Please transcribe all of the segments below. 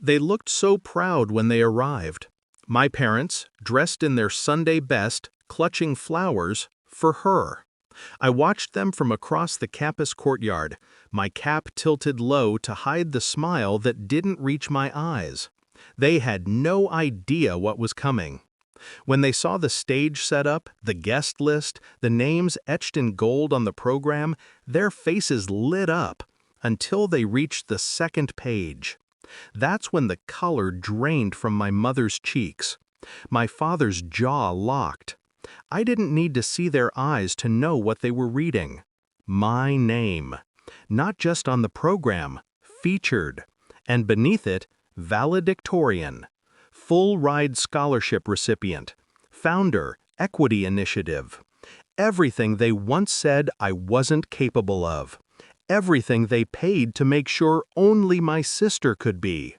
They looked so proud when they arrived. My parents, dressed in their Sunday best, clutching flowers, for her. I watched them from across the campus courtyard, my cap tilted low to hide the smile that didn't reach my eyes. They had no idea what was coming. When they saw the stage set up, the guest list, the names etched in gold on the program, their faces lit up until they reached the second page. That's when the color drained from my mother's cheeks. My father's jaw locked. I didn't need to see their eyes to know what they were reading. My name. Not just on the program, featured. And beneath it, valedictorian. Full-ride scholarship recipient. Founder, equity initiative. Everything they once said I wasn't capable of. Everything they paid to make sure only my sister could be.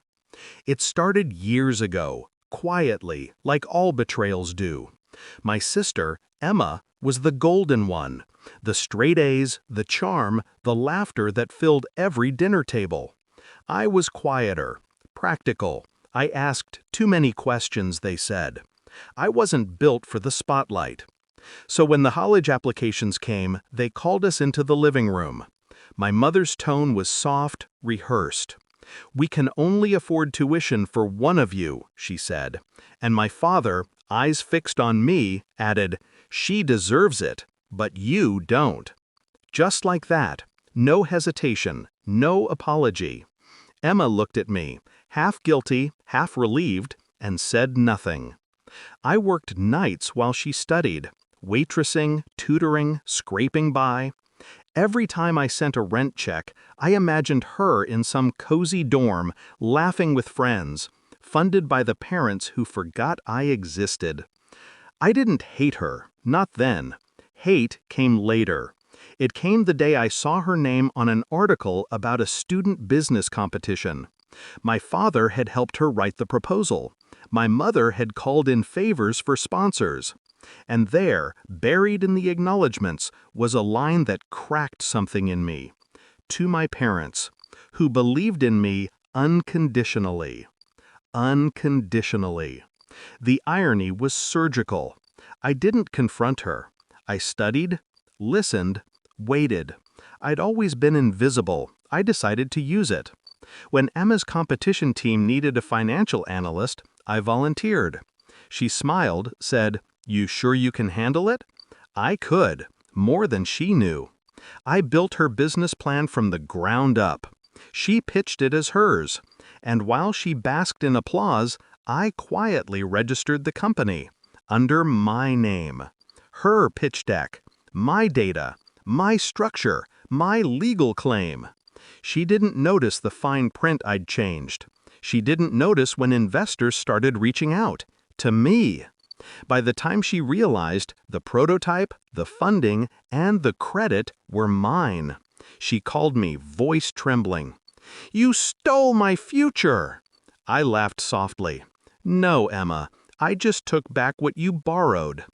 It started years ago, quietly, like all betrayals do. My sister, Emma, was the golden one. The straight A's, the charm, the laughter that filled every dinner table. I was quieter, practical. I asked too many questions, they said. I wasn't built for the spotlight. So when the college applications came, they called us into the living room. My mother's tone was soft, rehearsed. "We can only afford tuition for one of you," she said. And my father, eyes fixed on me, added, "She deserves it, but you don't." Just like that, no hesitation, no apology. Emma looked at me, half guilty, half relieved, and said nothing. I worked nights while she studied, waitressing, tutoring, scraping by. Every time I sent a rent check, I imagined her in some cozy dorm, laughing with friends, funded by the parents who forgot I existed. I didn't hate her, not then. Hate came later. It came the day I saw her name on an article about a student business competition. My father had helped her write the proposal. My mother had called in favors for sponsors. And there, buried in the acknowledgments, was a line that cracked something in me. To my parents, who believed in me unconditionally. Unconditionally. The irony was surgical. I didn't confront her. I studied, listened, waited. I'd always been invisible. I decided to use it. When Emma's competition team needed a financial analyst, I volunteered. She smiled, said, "You sure you can handle it?" I could, more than she knew. I built her business plan from the ground up. She pitched it as hers. And while she basked in applause, I quietly registered the company, under my name. Her pitch deck, my data, my structure, my legal claim. She didn't notice the fine print I'd changed. She didn't notice when investors started reaching out, to me. By the time she realized, the prototype, the funding, and the credit were mine. She called me, voice trembling. "You stole my future!" I laughed softly. "No, Emma, I just took back what you borrowed."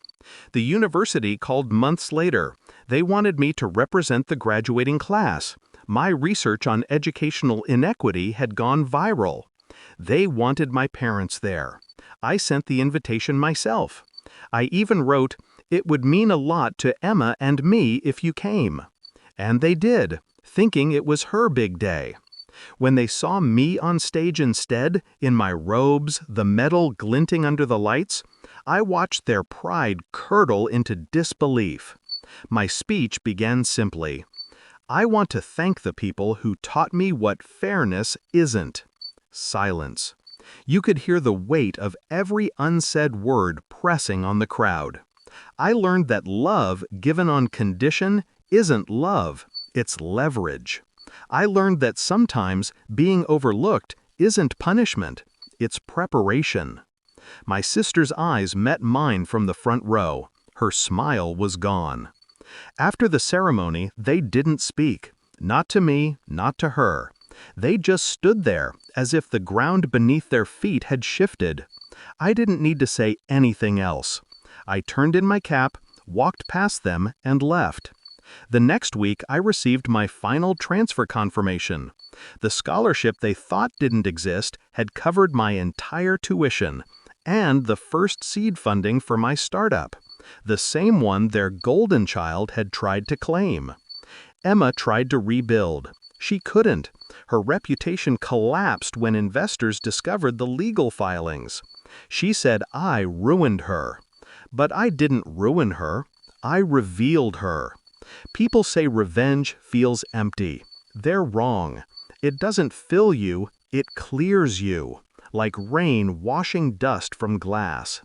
The university called months later. They wanted me to represent the graduating class. My research on educational inequity had gone viral. They wanted my parents there. I sent the invitation myself. I even wrote, "It would mean a lot to Emma and me if you came." And they did, thinking it was her big day. When they saw me on stage instead, in my robes, the metal glinting under the lights, I watched their pride curdle into disbelief. My speech began simply, "I want to thank the people who taught me what fairness isn't." Silence. You could hear the weight of every unsaid word pressing on the crowd. I learned that love given on condition isn't love, it's leverage. I learned that sometimes being overlooked isn't punishment, it's preparation. My sister's eyes met mine from the front row. Her smile was gone. After the ceremony, they didn't speak. Not to me, not to her. They just stood there, as if the ground beneath their feet had shifted. I didn't need to say anything else. I turned in my cap, walked past them, and left. The next week, I received my final transfer confirmation. The scholarship they thought didn't exist had covered my entire tuition, and the first seed funding for my startup, the same one their golden child had tried to claim. Emma tried to rebuild. She couldn't. Her reputation collapsed when investors discovered the legal filings. She said I ruined her. But I didn't ruin her. I revealed her. People say revenge feels empty. They're wrong. It doesn't fill you, it clears you, like rain washing dust from glass.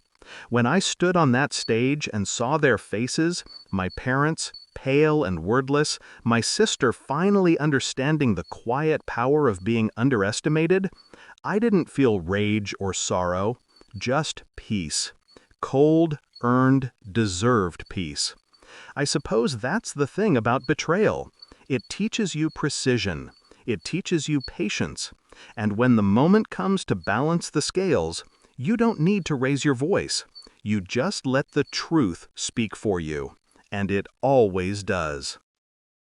When I stood on that stage and saw their faces, my parents, pale and wordless, my sister finally understanding the quiet power of being underestimated, I didn't feel rage or sorrow, just peace. Cold, earned, deserved peace. I suppose that's the thing about betrayal. It teaches you precision. It teaches you patience. And when the moment comes to balance the scales, you don't need to raise your voice. You just let the truth speak for you. And it always does.